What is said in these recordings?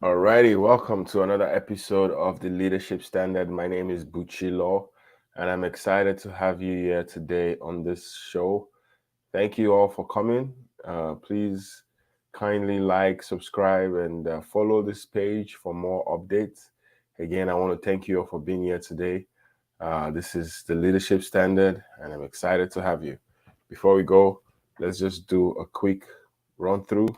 Alrighty, welcome to another episode of the Leadership Standard. My name is Buchilo, and I'm excited to have you here today on this show. Thank you all for coming. Please kindly like, subscribe, and follow this page for more updates. Again, I want to thank you all for being here today. This is the Leadership Standard, and I'm excited to have you. Before we go, let's just do a quick run through.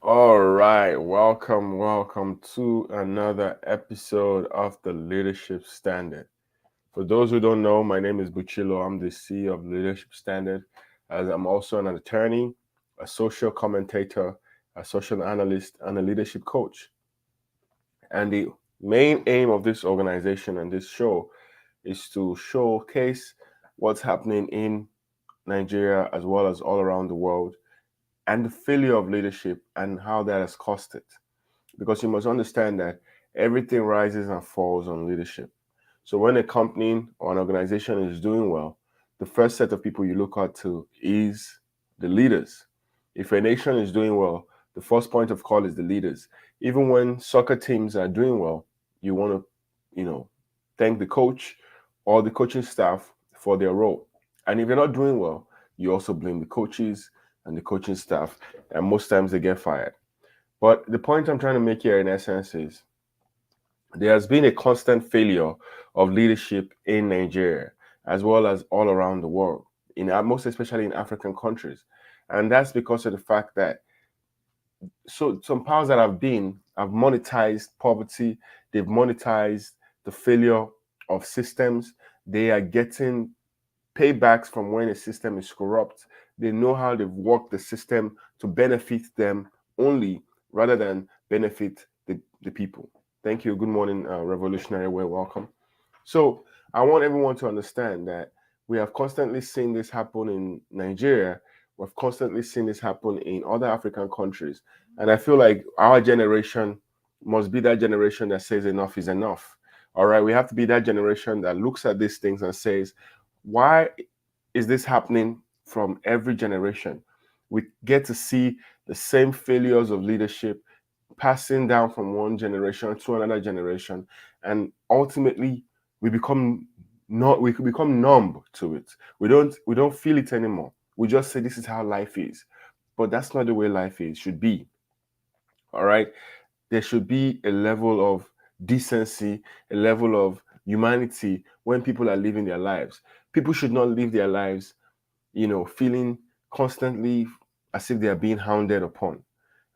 All right, welcome to another episode of the Leadership Standard. For those who don't know, my name is Buchilo. I'm the CEO of Leadership Standard, as I'm also an attorney, a social commentator, a social analyst, and a leadership coach. And the main aim of this organization and this show is to showcase what's happening in Nigeria as well as all around the world and the failure of leadership and how that has cost it. Because you must understand that everything rises and falls on leadership. So when a company or an organization is doing well, the first set of people you look at to is the leaders. If a nation is doing well, the first point of call is the leaders. Even when soccer teams are doing well, you want to, thank the coach or the coaching staff for their role. And if they're not doing well, you also blame the coaches and the coaching staff, and most times they get fired. But the point I'm trying to make here, in essence, is there has been a constant failure of leadership in Nigeria as well as all around the world, in most especially in African countries, and that's because of the fact that some powers that have monetized poverty, they've monetized the failure of systems. They are getting paybacks from when a system is corrupt. They know how they've worked the system to benefit them only rather than benefit the people. Thank you. Good morning, Revolutionary Way. Welcome. So I want everyone to understand that we have constantly seen this happen in Nigeria. We've constantly seen this happen in other African countries. And I feel like our generation must be that generation that says enough is enough. All right. We have to be that generation that looks at these things and says, why is this happening from every generation? We get to see the same failures of leadership passing down from one generation to another generation, and ultimately we become not we could become numb to it. We don't feel it anymore. We just say this is how life is, but that's not the way life is should be. All right, there should be a level of decency, a level of humanity when people are living their lives. People should not live their lives, feeling constantly as if they are being hounded upon.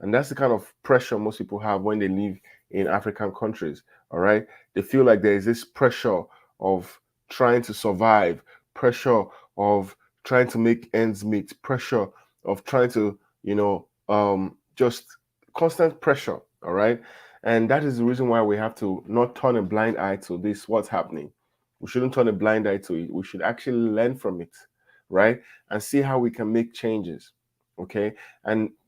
And that's the kind of pressure most people have when they live in African countries. All right. They feel like there is this pressure of trying to survive, pressure of trying to make ends meet, pressure of trying to, just constant pressure. All right. And that is the reason why we have to not turn a blind eye to this, what's happening. We shouldn't turn a blind eye to it. We should actually learn from it, right? And see how we can make changes. Okay.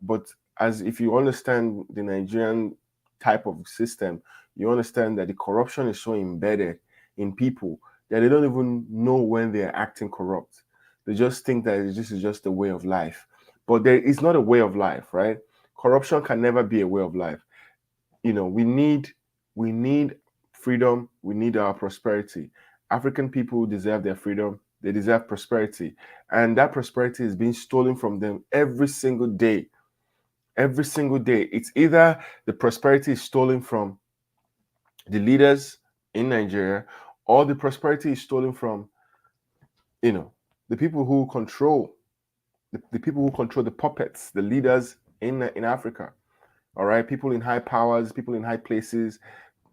But as if you understand the Nigerian type of system, you understand that the corruption is so embedded in people that they don't even know when they're acting corrupt. They just think that this is just a way of life. But there is not a way of life, right? Corruption can never be a way of life. We need freedom, we need our prosperity. African people deserve their freedom, they deserve prosperity. And that prosperity is being stolen from them every single day. Every single day. It's either the prosperity is stolen from the leaders in Nigeria, or the prosperity is stolen from, you know, the people who control the people who control the puppets, the leaders in Africa. All right, people in high powers, people in high places,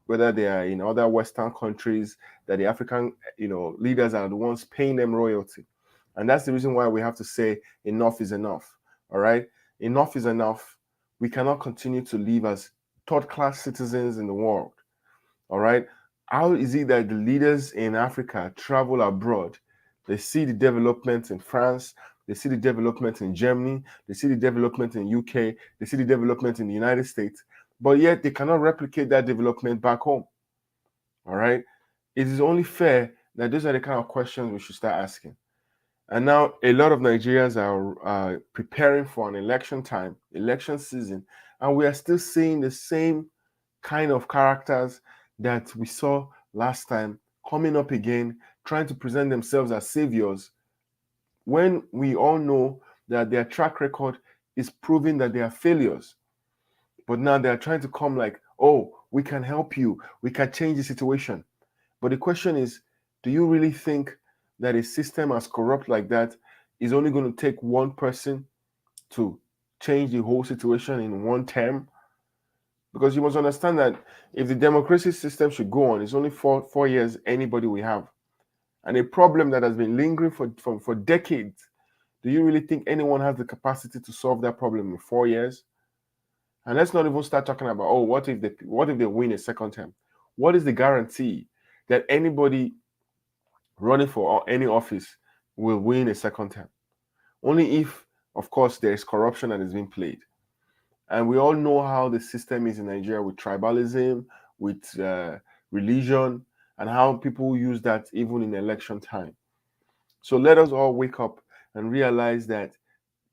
whether they are in other Western countries, that the African, leaders are the ones paying them royalty. And that's the reason why we have to say enough is enough. All right, enough is enough. We cannot continue to live as third-class citizens in the world. All right, how is it that the leaders in Africa travel abroad? They see the development in France, they see the development in Germany, they see the development in UK, they see the development in the United States, but yet they cannot replicate that development back home. All right. It is only fair that those are the kind of questions we should start asking. And now a lot of Nigerians are preparing for an election time, election season, and we are still seeing the same kind of characters that we saw last time coming up again, trying to present themselves as saviors, when we all know that their track record is proving that they are failures. But now they are trying to come like, oh, we can help you, we can change the situation. But the question is, do you really think that a system as corrupt like that is only going to take one person to change the whole situation in one term? Because you must understand that if the democracy system should go on, it's only 4 years anybody will have. And a problem that has been lingering for decades, do you really think anyone has the capacity to solve that problem in 4 years? And let's not even start talking about, oh, what if they win a second term? What is the guarantee that anybody running for any office will win a second term? Only if, of course, there is corruption that is being played. And we all know how the system is in Nigeria with tribalism, with religion, and how people use that even in election time. So let us all wake up and realize that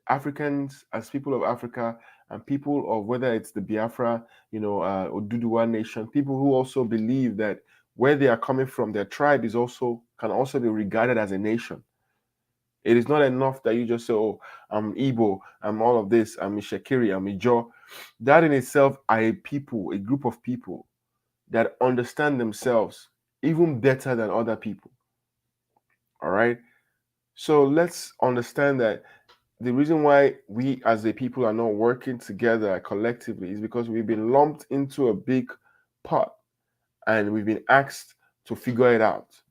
Africans, as people of Africa, and people of whether it's the Biafra, Oduduwa nation, people who also believe that where they are coming from, their tribe can also be regarded as a nation. It is not enough that you just say, "Oh, I'm Igbo, I'm all of this, I'm Ishekiri, I'm Ijo." That in itself are a people, a group of people that understand themselves even better than other people. All right. So let's understand that the reason why we as a people are not working together collectively is because we've been lumped into a big pot and we've been asked to figure it out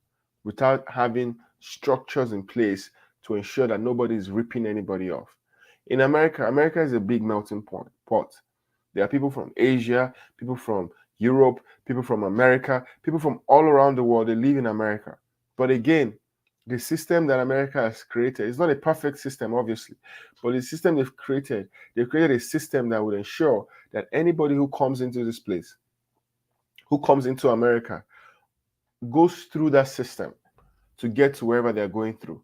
without having structures in place to ensure that nobody is ripping anybody off. In America, America is a big melting pot. There are people from Asia, people from Europe, people from America, people from all around the world. They live in America. But again, the system that America has created is not a perfect system, obviously, but the system they've created a system that would ensure that anybody who comes into this place, who comes into America, goes through that system to get to wherever they're going through.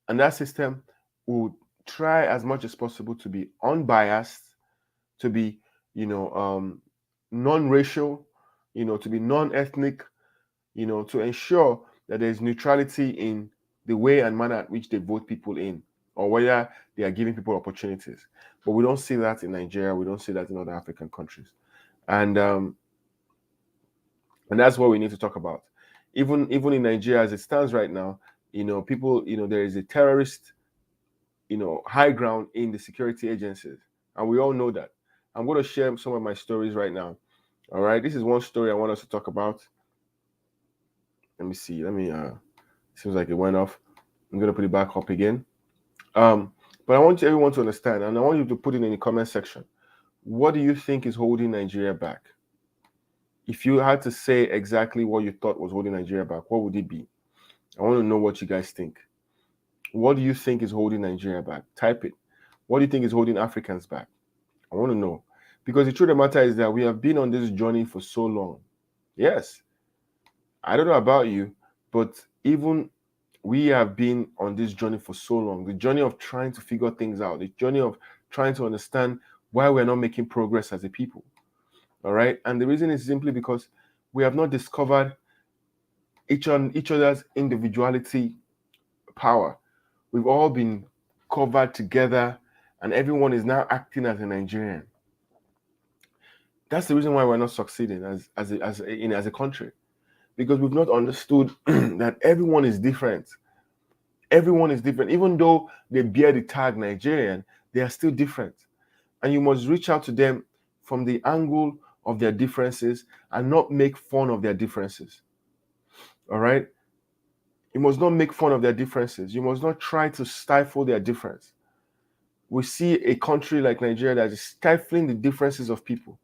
And that system will try as much as possible to be unbiased, to be, non-racial, to be non-ethnic, to ensure that there's neutrality in the way and manner at which they vote people in, or whether they are giving people opportunities. But we don't see that in Nigeria. We don't see that in other African countries. And that's what we need to talk about. Even in Nigeria, as it stands right now, people, there is a terrorist, high ground in the security agencies, and we all know that. I'm going to share some of my stories right now. All right, this is one story I want us to talk about. Let me see. Seems like it went off. I'm going to put it back up again. But I want everyone to understand, and I want you to put it in the comment section. What do you think is holding Nigeria back? If you had to say exactly what you thought was holding Nigeria back, what would it be? I want to know what you guys think. What do you think is holding Nigeria back? Type it. What do you think is holding Africans back? I want to know. Because the truth of the matter is that we have been on this journey for so long. Yes. I don't know about you, but even we have been on this journey for so long. The journey of trying to figure things out, the journey of trying to understand why we're not making progress as a people. All right. And the reason is simply because we have not discovered each other's individuality power. We've all been covered together, and everyone is now acting as a Nigerian. That's the reason why we're not succeeding as a country, because we've not understood that everyone is different. Everyone is different. Even though they bear the tag Nigerian, they are still different. And you must reach out to them from the angle of their differences and not make fun of their differences. All right? You must not make fun of their differences. You must not try to stifle their difference. We see a country like Nigeria that is stifling the differences of people.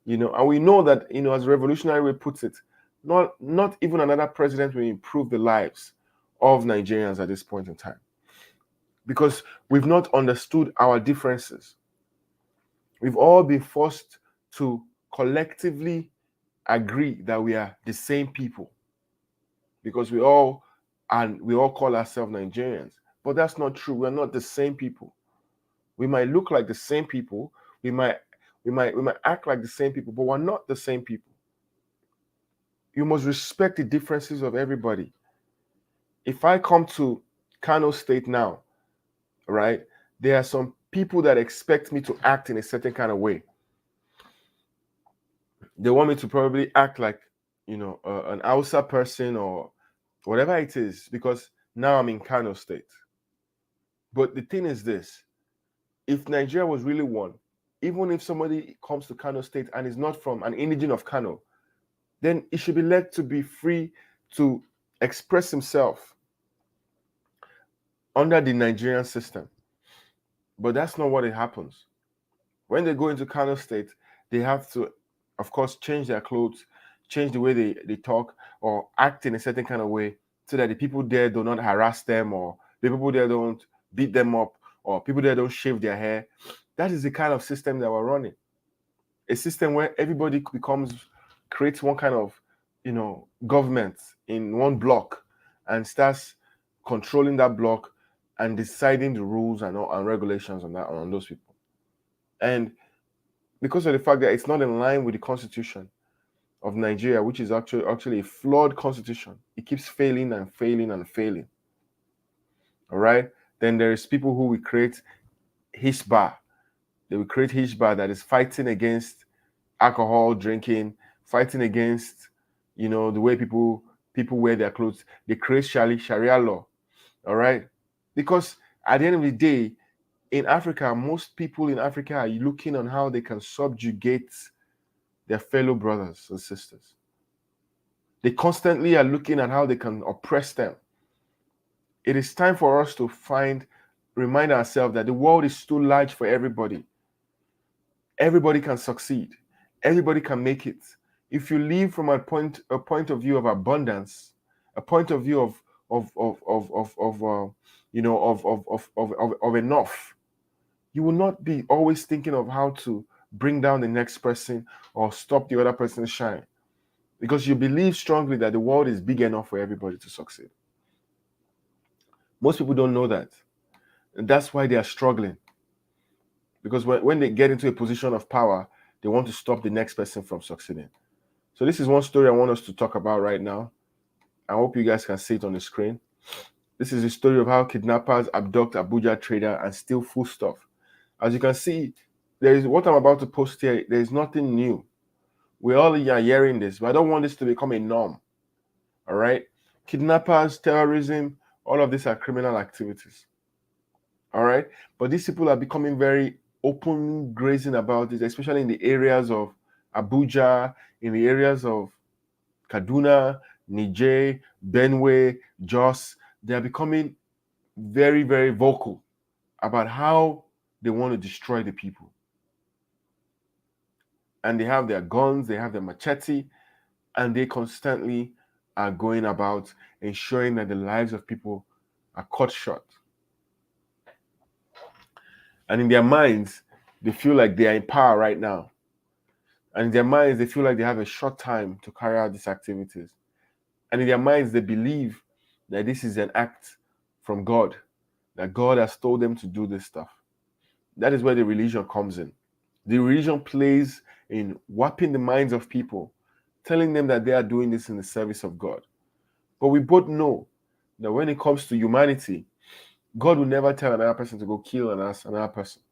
And we know that, as Revolutionary Way puts it, not even another president will improve the lives of Nigerians at this point in time, because we've not understood our differences. We've all been forced to collectively agree that we are the same people. because we all call ourselves Nigerians. But that's not true. We're not the same people. We might look like the same people. We might act like the same people, but we're not the same people. You must respect the differences of everybody. If I come to Kano State now, right, there are some people that expect me to act in a certain kind of way. They want me to probably act like, an Hausa person or whatever it is, because now I'm in Kano State. But the thing is this: if Nigeria was really one, even if somebody comes to Kano State and is not from an indigene of Kano, then he should be let to be free to express himself under the Nigerian system. But that's not what it happens. When they go into Kano State, they have to, of course, change their clothes, change the way they talk, or act in a certain kind of way, so that the people there do not harass them, or the people there don't beat them up, or people there don't shave their hair. That is the kind of system that we're running. A system where everybody creates one kind of, government in one block and starts controlling that block and deciding the rules and regulations on those people. And because of the fact that it's not in line with the constitution of Nigeria, which is actually a flawed constitution, it keeps failing and failing and failing. All right. Then there is people who will create Hisba. They will create Hisba that is fighting against alcohol drinking, fighting against, the way people wear their clothes. They create Sharia law. All right. Because at the end of the day, in Africa, most people in Africa are looking on how they can subjugate their fellow brothers and sisters. They constantly are looking at how they can oppress them. It is time for us to remind ourselves that the world is too large for everybody. Everybody can succeed. Everybody can make it. If you live from a point of view of abundance, a point of view of enough, you will not be always thinking of how to bring down the next person or stop the other person's shine, because you believe strongly that the world is big enough for everybody to succeed. Most people don't know that. And that's why they are struggling. Because when they get into a position of power, they want to stop the next person from succeeding. So this is one story I want us to talk about right now. I hope you guys can see it on the screen. This is a story of how kidnappers abduct Abuja trader and steal foodstuff. As you can see, what I'm about to post here. There is nothing new. We all are hearing this, but I don't want this to become a norm. All right? Kidnappers, terrorism, all of these are criminal activities. All right? But these people are becoming very open grazing about it, especially in the areas of Abuja, in the areas of Kaduna, Niger, Benue, Jos. They are becoming very, very vocal about how they want to destroy the people. And they have their guns, they have their machete, and they constantly are going about ensuring that the lives of people are cut short. And in their minds, they feel like they are in power right now. And in their minds, they feel like they have a short time to carry out these activities. And in their minds, they believe that this is an act from God, that God has told them to do this stuff. That is where the religion comes in. The religion plays in warping the minds of people, telling them that they are doing this in the service of God. But we both know that when it comes to humanity, God will never tell another person to go kill another person.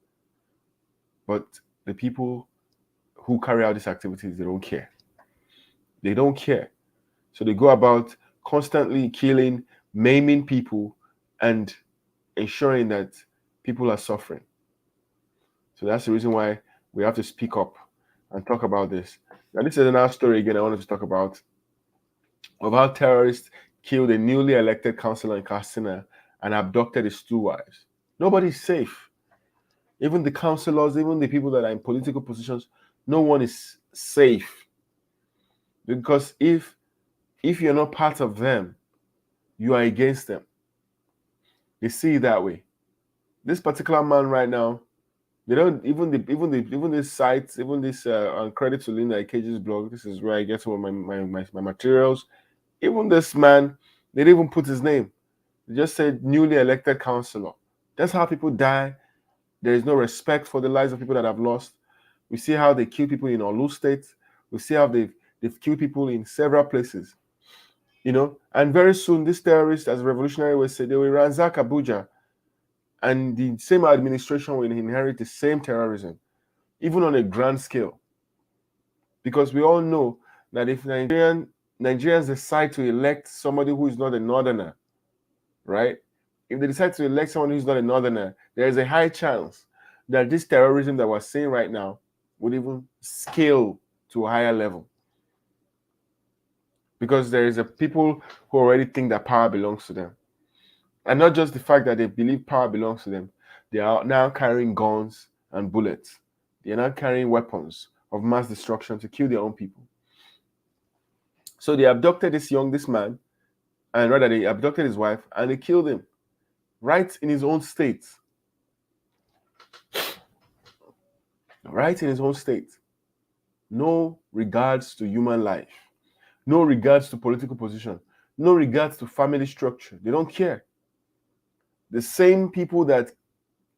But the people who carry out these activities, they don't care. They don't care. So they go about constantly killing, maiming people, and ensuring that people are suffering. So that's the reason why we have to speak up and talk about this. Now, this is another story again I wanted to talk about, of how terrorists killed a newly elected councillor in Katsina and abducted his two wives. Nobody's safe. Even the councillors, even the people that are in political positions, no one is safe. Because if you're not part of them, you are against them. They see it that way. This particular man right now, they don't even this sites, even this on credit to Linda Cage's blog. This is where I get some of my materials. Even this man, they didn't even put his name. They just said newly elected councillor. That's how people die. There is no respect for the lives of people that have lost. We see how they kill people in Olu State. We see how they've killed people in several places. And very soon, these terrorists, as revolutionary will say, they will ransack Abuja, and the same administration will inherit the same terrorism, even on a grand scale. Because we all know that if Nigerians decide to elect somebody who is not a northerner, right? If they decide to elect someone who's not a northerner, there is a high chance that this terrorism that we're seeing right now would even scale to a higher level. Because there is a people who already think that power belongs to them. And not just the fact that they believe power belongs to them, they are now carrying guns and bullets. They are now carrying weapons of mass destruction to kill their own people. So they abducted this man, and rather they abducted his wife, and they killed him right in his own state. Right in his own state. No regards to human life. No regards to political position. No regards to family structure. They don't care. The same people that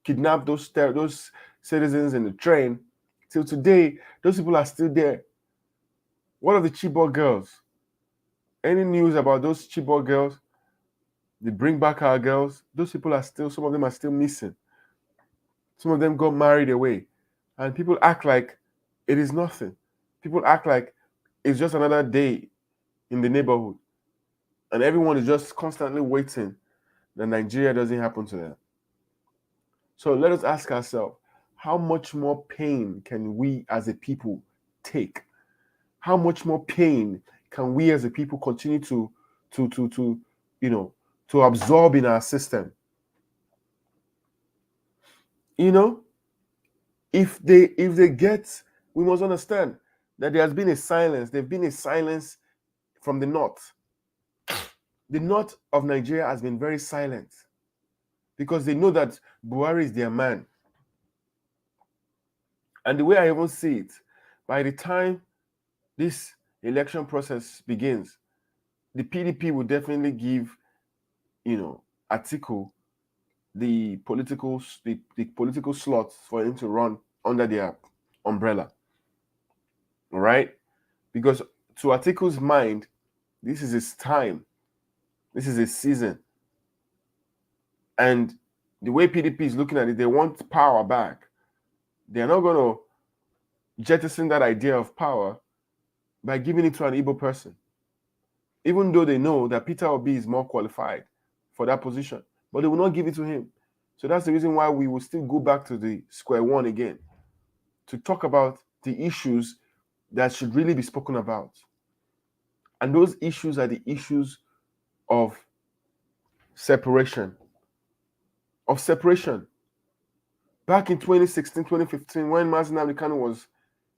kidnapped those citizens in the train, till today, those people are still there. What of the Chibok girls? Any news about those Chibok girls? They bring back our girls. Those people are still, some of them are still missing. Some of them got married away. And people act like it is nothing. People act like it's just another day in the neighborhood. And everyone is just constantly waiting that Nigeria doesn't happen to them. So let us ask ourselves, how much more pain can we as a people take? How much more pain can we as a people continue to absorb in our system? If they get, we must understand that there has been a silence. There's been a silence from the north. The north of Nigeria has been very silent because they know that Buhari is their man. And the way I even see it, by the time this election process begins, the PDP will definitely give, Atiku the political slots for him to run under their umbrella. All right? Because to Atiku's mind, this is his time. This is his season. And the way PDP is looking at it, they want power back. They're not going to jettison that idea of power by giving it to an Igbo person, even though they know that Peter Obi is more qualified for that position, but they will not give it to him. So that's the reason why we will still go back to the square one again to talk about the issues that should really be spoken about. And those issues are the issues of separation. Back in 2016, 2015, when Mazi Nnamdi Kanu was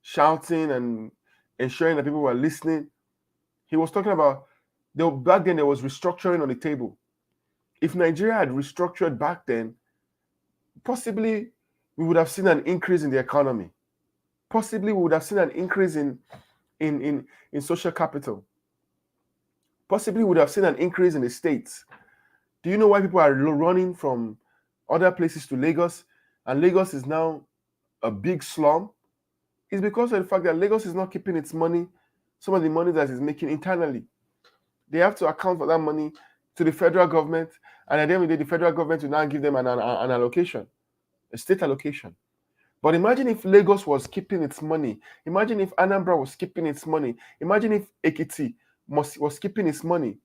shouting and ensuring that people were listening, he was talking about, back then there was restructuring on the table. If Nigeria had restructured back then, possibly we would have seen an increase in the economy. Possibly we would have seen an increase in social capital. Possibly we would have seen an increase in the states. Do you know why people are running from other places to Lagos? And Lagos is now a big slum. It's because of the fact that Lagos is not keeping its money, some of the money that it's making internally. They have to account for that money to the federal government, and at the end of the day, the federal government will now give them an allocation, a state allocation. But imagine if Lagos was keeping its money. Imagine if Anambra was keeping its money. Imagine if Ekiti was keeping its money.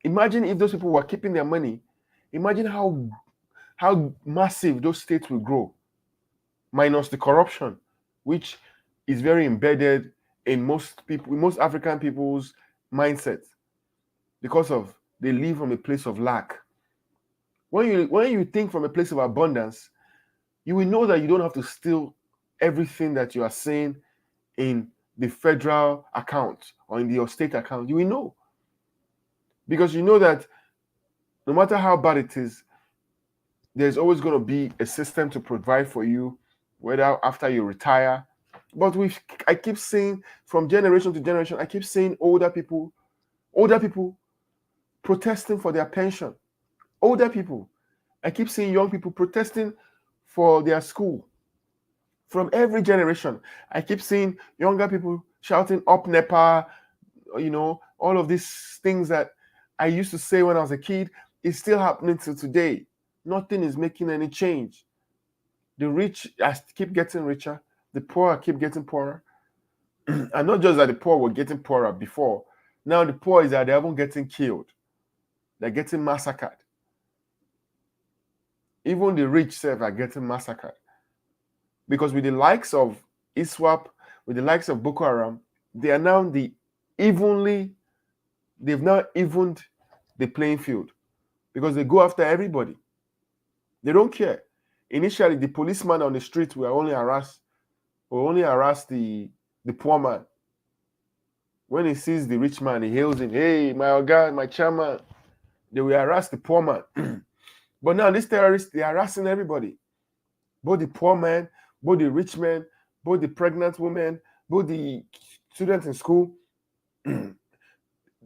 Imagine if those people were keeping their money. Imagine how massive those states will grow, minus the corruption, which is very embedded in most African people's mindset, because of they live from a place of lack. When you think from a place of abundance, you will know that you don't have to steal everything that you are seeing in the federal account or in your state account. You will know, because you know that no matter how bad it is, there's always going to be a system to provide for you, whether after you retire. But I keep seeing from generation to generation, I keep seeing older people Older people protesting for their pension. Older people. I keep seeing young people protesting for their school. From every generation, I keep seeing younger people shouting up NEPA, all of these things that I used to say when I was a kid is still happening till today. Nothing is making any change. The rich keep getting richer, the poor keep getting poorer. And not just that the poor were getting poorer before, now the poor is that they're even getting killed, they're getting massacred. Even the rich self are getting massacred. Because with the likes of ISWAP, with the likes of Boko Haram, they are now they've now evened the playing field because they go after everybody. They don't care. Initially, the policeman on the street will only harass the poor man. When he sees the rich man, he hails him, "Hey, my oga, my chairman." They will harass the poor man. But now these terrorists, they are harassing everybody. Both the poor man, both the rich man, both the pregnant woman, both the students in school,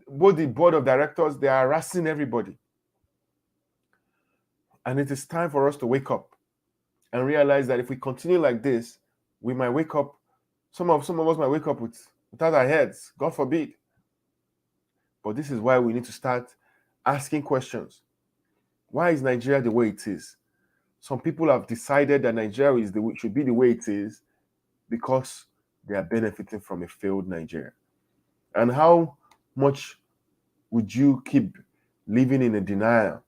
both the board of directors, they are harassing everybody. And it is time for us to wake up and realize that if we continue like this, we might wake up, some of us might wake up without our heads, God forbid. But this is why we need to start asking questions. Why is Nigeria the way it is? Some people have decided that Nigeria should be the way it is because they are benefiting from a failed Nigeria. And how much would you keep living in a denial?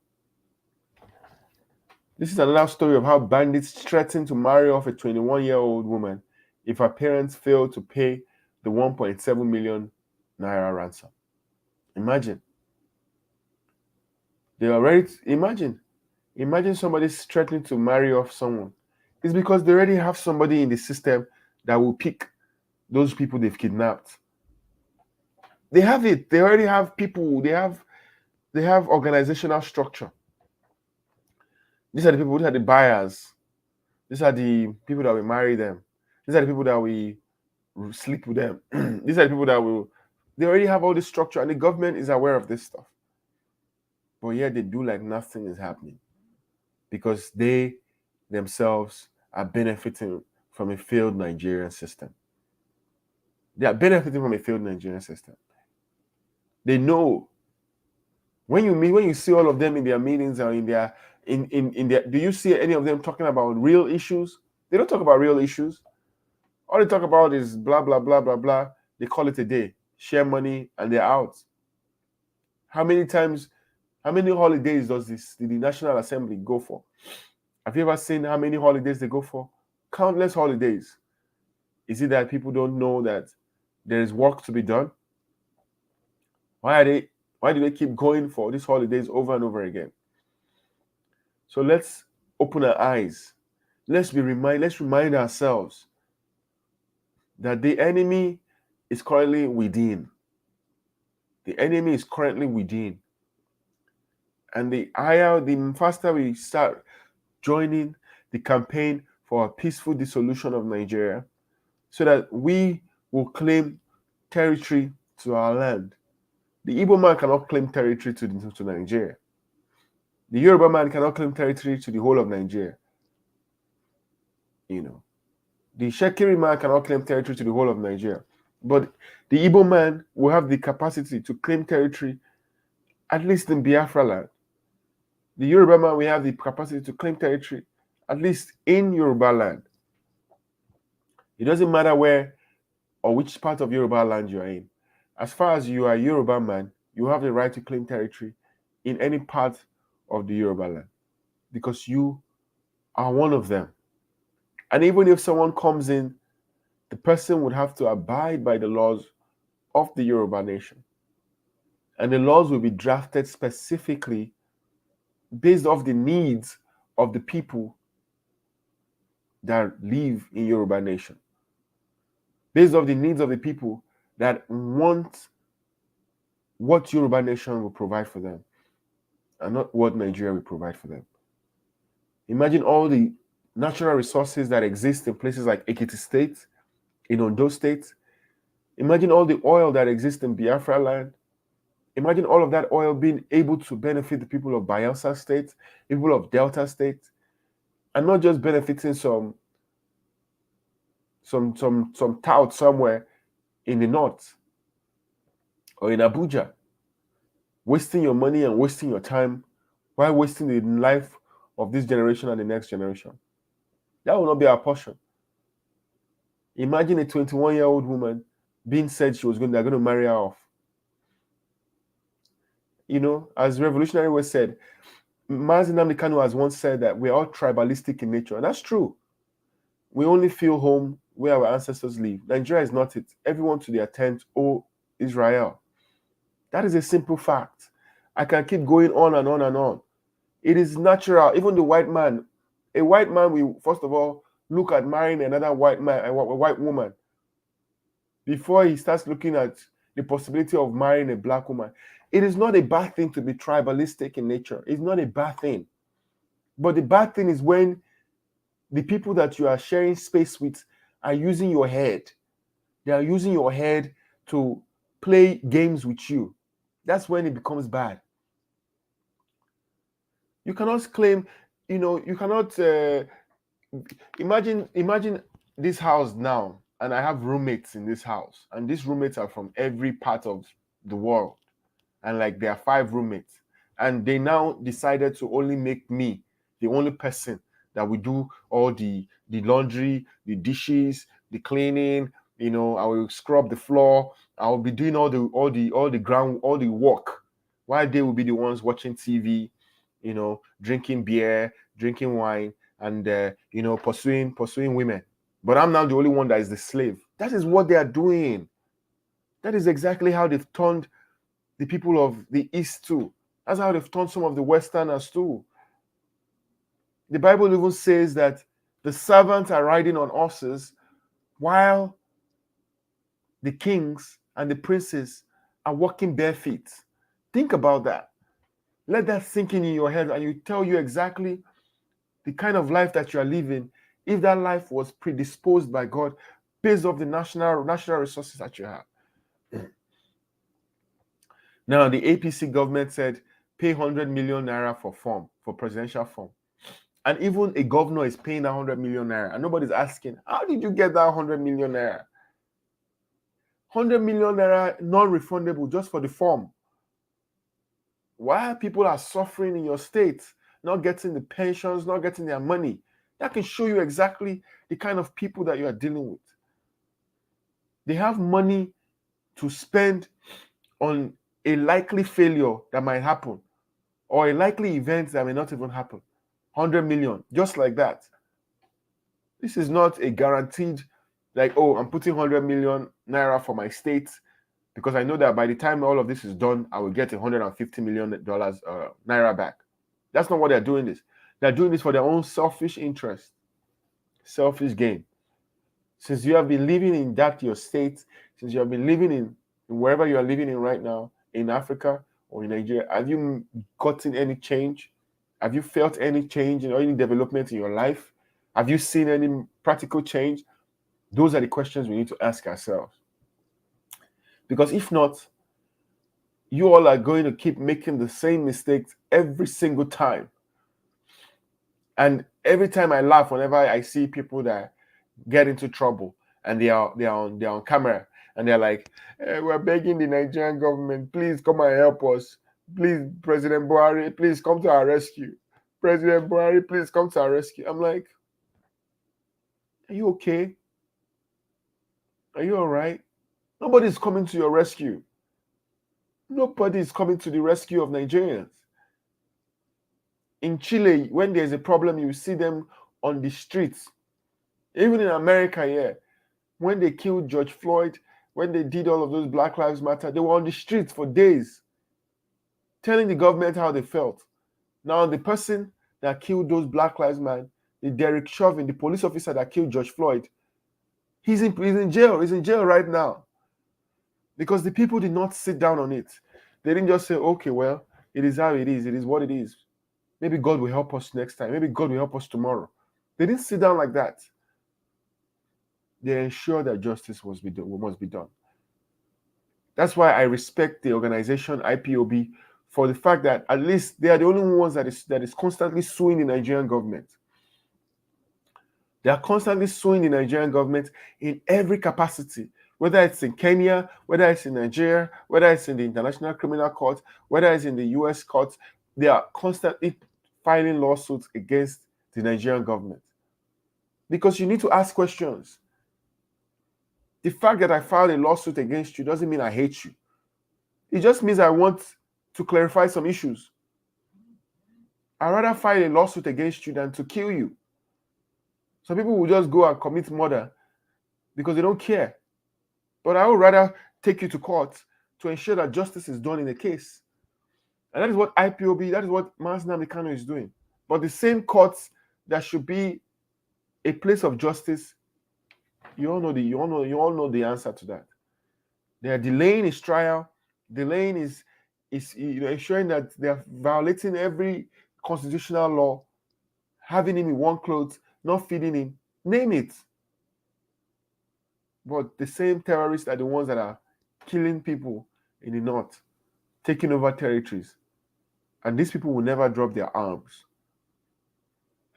This is another story of how bandits threaten to marry off a 21-year-old woman if her parents fail to pay the 1.7 million naira ransom. Imagine. Imagine somebody threatening to marry off someone. It's because they already have somebody in the system that will pick those people they've kidnapped. They have it. They already have people. They have organizational structure. These are the people. These are the buyers. These are the people that will marry them. These are the people that will sleep with them. These are the people that will. They already have all this structure, and the government is aware of this stuff. But yet they do like nothing is happening because they themselves are benefiting from a failed Nigerian system. They are benefiting from a failed Nigerian system. They know. When you see all of them in their meetings or in their do you see any of them talking about real issues? They don't talk about real issues. All they talk about is blah blah blah blah blah. They call it a day, share money, and they're out. How many holidays does the National Assembly go for? Have you ever seen how many holidays they go for? Countless holidays. Is it that people don't know that there is work to be done? Why do they keep going for these holidays over and over again? So let's open our eyes. Let's remind ourselves that the enemy is currently within. The enemy is currently within. And the faster we start joining the campaign for a peaceful dissolution of Nigeria, so that we will claim territory to our land. The Igbo man cannot claim territory to Nigeria. The Yoruba man cannot claim territory to the whole of Nigeria. The Shekiri man cannot claim territory to the whole of Nigeria. But the Igbo man will have the capacity to claim territory, at least in Biafra land. The Yoruba man will have the capacity to claim territory, at least in Yoruba land. It doesn't matter where or which part of Yoruba land you are in. As far as you are a Yoruba man, you have the right to claim territory in any part of the Yoruba land because you are one of them. And even if someone comes in, the person would have to abide by the laws of the Yoruba nation. And the laws will be drafted specifically based off the needs of the people that live in Yoruba nation. Based off the needs of the people that want what Yoruba nation will provide for them and not what Nigeria will provide for them. Imagine all the natural resources that exist in places like Ekiti State, in Ondo State. Imagine all the oil that exists in Biafra land. Imagine all of that oil being able to benefit the people of Bayelsa State, people of Delta State, and not just benefiting some tout somewhere in the north or in Abuja, wasting your money and wasting your time while wasting the life of this generation and the next generation. That will not be our portion. Imagine a 21-year-old woman being said they're going to marry her off. You know, as Revolutionary was said, Mazi Nnamdi Kanu has once said that we're all tribalistic in nature, and that's true. We only feel home where our ancestors live. Nigeria is not it. Everyone to their tent, oh, Israel. That is a simple fact. I can keep going on and on and on. It is natural. Even the white man, a white man will first of all look at marrying another white man, a white woman, before he starts looking at the possibility of marrying a black woman. It is not a bad thing to be tribalistic in nature. It's not a bad thing. But the bad thing is when the people that you are sharing space with are using your head. They are using your head to play games with you. That's when it becomes bad. You cannot claim, you cannot imagine this house now, and I have roommates in this house, and these roommates are from every part of the world, and like there are 5 roommates, and they now decided to only make me the only person that will do all the laundry, the dishes, the cleaning. I will scrub the floor. I will be doing all the ground, all the work, while they will be the ones watching TV, drinking beer, drinking wine, and pursuing women. But I'm now the only one that is the slave. That is what they are doing. That is exactly how they've turned the people of the East too. That's how they've turned some of the Westerners too. The Bible even says that the servants are riding on horses while the kings and the princes are walking bare feet. Think about that. Let that sink in your head, and it tell you exactly the kind of life that you are living, if that life was predisposed by God based off the national resources that you have. Now, the APC government said pay 100 million naira for presidential form. And even a governor is paying 100 million naira. And nobody's asking, how did you get that 100 million naira? 100 million naira non-refundable just for the form. Why people are suffering in your state, not getting the pensions, not getting their money? That can show you exactly the kind of people that you are dealing with. They have money to spend on a likely failure that might happen, or a likely event that may not even happen. 100 million, just like that. This is not a guaranteed, like, oh, I'm putting 100 million naira for my state because I know that by the time all of this is done, I will get $150 million naira back. That's not what they're doing this. They're doing this for their own selfish interest, selfish gain. Since you have been living in your state, since you have been living in wherever you are living in right now, in Africa or in Nigeria, have you gotten any change? Have you felt any change or any development in your life? Have you seen any practical change? Those are the questions we need to ask ourselves. Because if not, you all are going to keep making the same mistakes every single time. And every time I laugh whenever I see people that get into trouble and they're on camera and they're like, we're begging the Nigerian government, please come and help us. Please, President Buhari, please come to our rescue. President Buhari, please come to our rescue. I'm like, are you okay? Are you all right? Nobody's coming to your rescue. Nobody is coming to the rescue of Nigerians. In Chile, when there's a problem, you see them on the streets. Even in America, yeah, when they killed George Floyd, when they did all of those Black Lives Matter, they were on the streets for days, telling the government how they felt. Now, the person that killed those Black Lives Matter, the Derek Chauvin, the police officer that killed George Floyd, he's in jail. He's in jail right now. Because the people did not sit down on it. They didn't just say, okay, well, it is how it is. It is what it is. Maybe God will help us next time. Maybe God will help us tomorrow. They didn't sit down like that. They ensured that justice must be done. That's why I respect the organization IPOB for the fact that at least they are the only ones that is constantly suing the Nigerian government. They are constantly suing the Nigerian government in every capacity, whether it's in Kenya, whether it's in Nigeria, whether it's in the International Criminal Court, whether it's in the US court. They are constantly filing lawsuits against the Nigerian government. Because you need to ask questions. The fact that I filed a lawsuit against you doesn't mean I hate you. It just means I want to clarify some issues. I'd rather file a lawsuit against you than to kill you. Some people will just go and commit murder because they don't care. But I would rather take you to court to ensure that justice is done in the case. And that is what IPOB, that is what Mazi Nnamdi Kanu is doing. But the same courts that should be a place of justice, you all know the answer to that. They are delaying his trial. Delaying is ensuring that they are violating every constitutional law, having him in one clothes, not feeding him, name it. But the same terrorists are the ones that are killing people in the north, taking over territories. And these people will never drop their arms.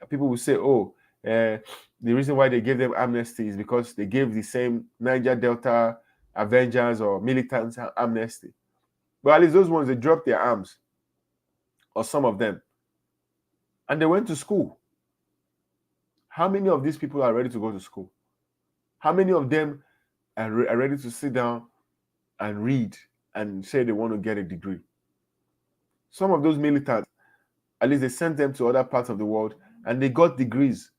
People will say, oh, the reason why they gave them amnesty is because they gave the same Niger Delta Avengers or militants amnesty. But at least those ones, they dropped their arms, or some of them. And they went to school. How many of these people are ready to go to school? How many of them are ready to sit down and read and say they want to get a degree? Some of those militants, at least they sent them to other parts of the world and they got degrees.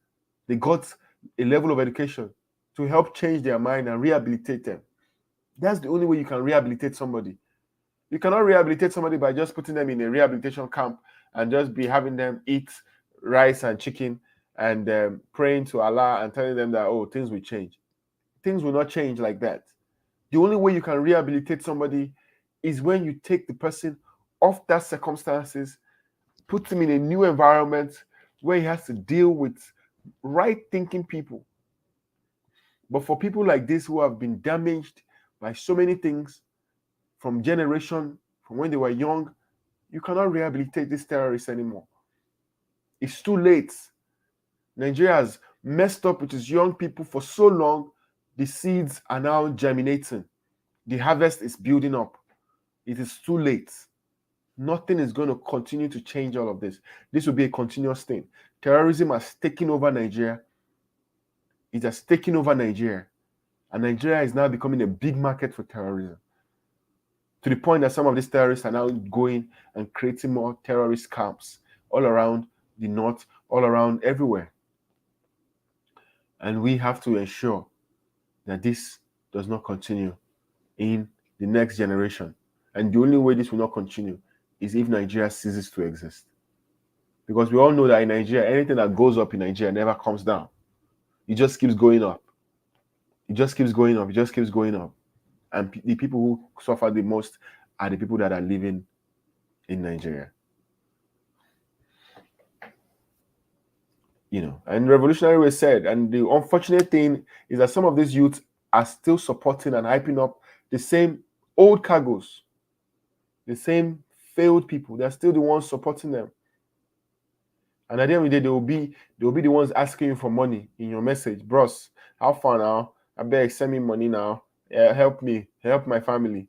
They got a level of education to help change their mind and rehabilitate them. That's the only way you can rehabilitate somebody. You cannot rehabilitate somebody by just putting them in a rehabilitation camp and just be having them eat rice and chicken and praying to Allah and telling them that, oh, things will change. Things will not change like that. The only way you can rehabilitate somebody is when you take the person off that circumstances, put him in a new environment where he has to deal with right-thinking people. But for people like this who have been damaged by so many things from generation, from when they were young, you cannot rehabilitate these terrorists anymore. It's too late. Nigeria has messed up with its young people for so long. The seeds are now germinating. The harvest is building up. It is too late. Nothing is going to continue to change all of this. This will be a continuous thing. Terrorism has taken over Nigeria. It has taken over Nigeria. And Nigeria is now becoming a big market for terrorism. To the point that some of these terrorists are now going and creating more terrorist camps all around the north, all around everywhere. And we have to ensure that this does not continue in the next generation. And the only way this will not continue is if Nigeria ceases to exist. Because we all know that in Nigeria, anything that goes up in Nigeria never comes down. It just keeps going up. It just keeps going up. It just keeps going up. And the people who suffer the most are the people that are living in Nigeria. And Revolutionary Way said, and the unfortunate thing is that some of these youths are still supporting and hyping up the same old cargos, the same failed people. They're still the ones supporting them. And at the end of the day, they will be the ones asking you for money in your message. Bros, how far now? I beg, send me money now. Help me, help my family.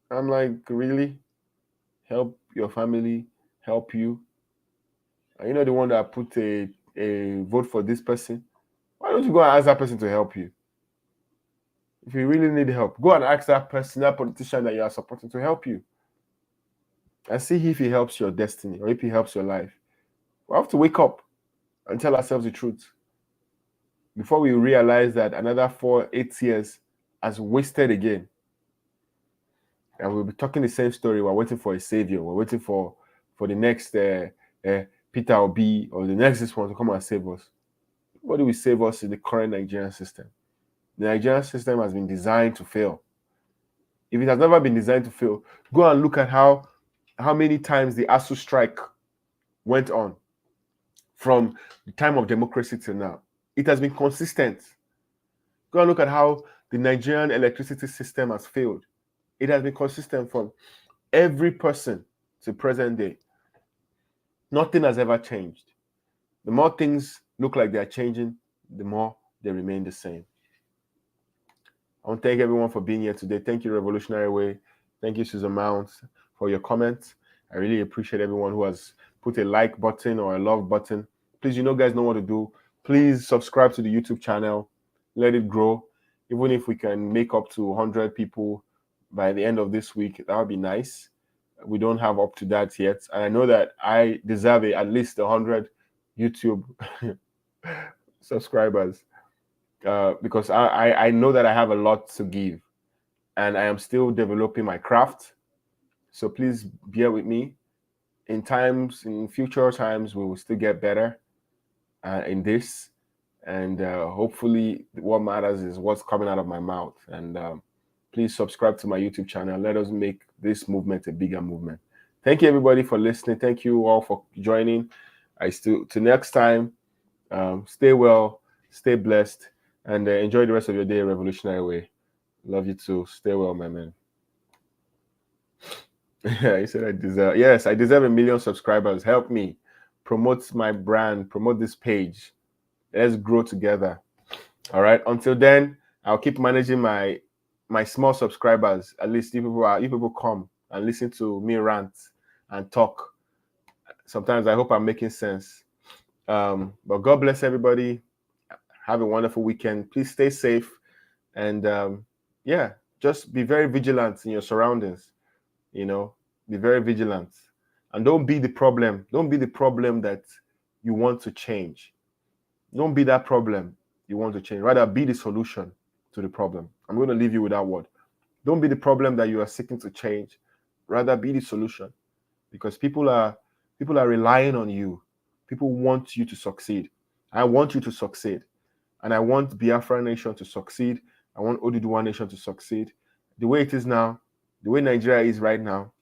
I'm like, really? Help your family, help you? Are you not the one that put a vote for this person? Why don't you go and ask that person to help you? If you really need help, go and ask that person, that politician that you are supporting to help you. And see if he helps your destiny or if he helps your life. We have to wake up and tell ourselves the truth before we realize that another 8 years has wasted again. And we'll be talking the same story. We're waiting for a savior. We're waiting for the next Peter Obi or the next one to come and save us. Nobody will save us in the current Nigerian system. The Nigerian system has been designed to fail. If it has never been designed to fail, go and look at how many times the ASU strike went on from the time of democracy till now. It has been consistent. Go and look at how The Nigerian electricity system has failed. It has been consistent from every person to present day. Nothing has ever changed. The more things look like they are changing, the more they remain the same. I want to thank everyone for being here today. Thank you, Revolutionary Way. Thank you, Susan Mount, for your comments. I really appreciate everyone who has put a like button or a love button. Please, guys know what to do. Please subscribe to the YouTube channel. Let it grow. Even if we can make up to 100 people by the end of this week, that would be nice. We don't have up to that yet. And I know that I deserve at least 100 YouTube subscribers. Because I know that I have a lot to give, and I am still developing my craft. So please bear with me. In future times, we will still get better in this, and hopefully, what matters is what's coming out of my mouth. And please subscribe to my YouTube channel. Let us make this movement a bigger movement. Thank you, everybody, for listening. Thank you all for joining. Till next time. Stay well, stay blessed, and enjoy the rest of your day, Revolutionary Way. Love you too. Stay well, my man. Yeah, he said I deserve. Yes, I deserve 1 million subscribers. Help me promote my brand, promote this page. Let's grow together. All right. Until then, I'll keep managing my small subscribers. At least you people come and listen to me rant and talk. Sometimes I hope I'm making sense. But God bless everybody. Have a wonderful weekend. Please stay safe. And just be very vigilant in your surroundings. Be very vigilant. And don't be the problem. Don't be the problem that you want to change. Don't be that problem you want to change. Rather, be the solution to the problem. I'm going to leave you with that word. Don't be the problem that you are seeking to change. Rather, be the solution. Because people are relying on you. People want you to succeed. I want you to succeed. And I want Biafra Nation to succeed. I want Oduduwa Nation to succeed. The way it is now, the way Nigeria is right now,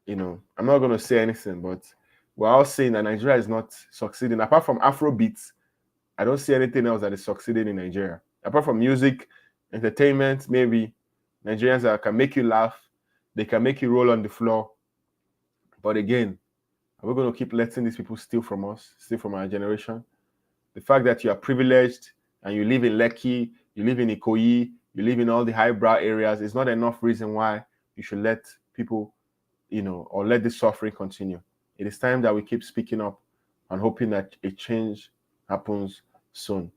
I'm not going to say anything, but we're all saying that Nigeria is not succeeding. Apart from Afrobeats, I don't see anything else that is succeeding in Nigeria. Apart from music, entertainment, maybe Nigerians that can make you laugh. They can make you roll on the floor. But again, are we going to keep letting these people steal from us, steal from our generation? The fact that you are privileged and you live in Lekki, you live in Ikoyi, you live in all the highbrow areas is not enough reason why you should let people, or let this suffering continue. It is time that we keep speaking up and hoping that a change happens soon.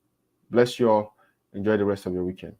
Bless you all. Enjoy the rest of your weekend.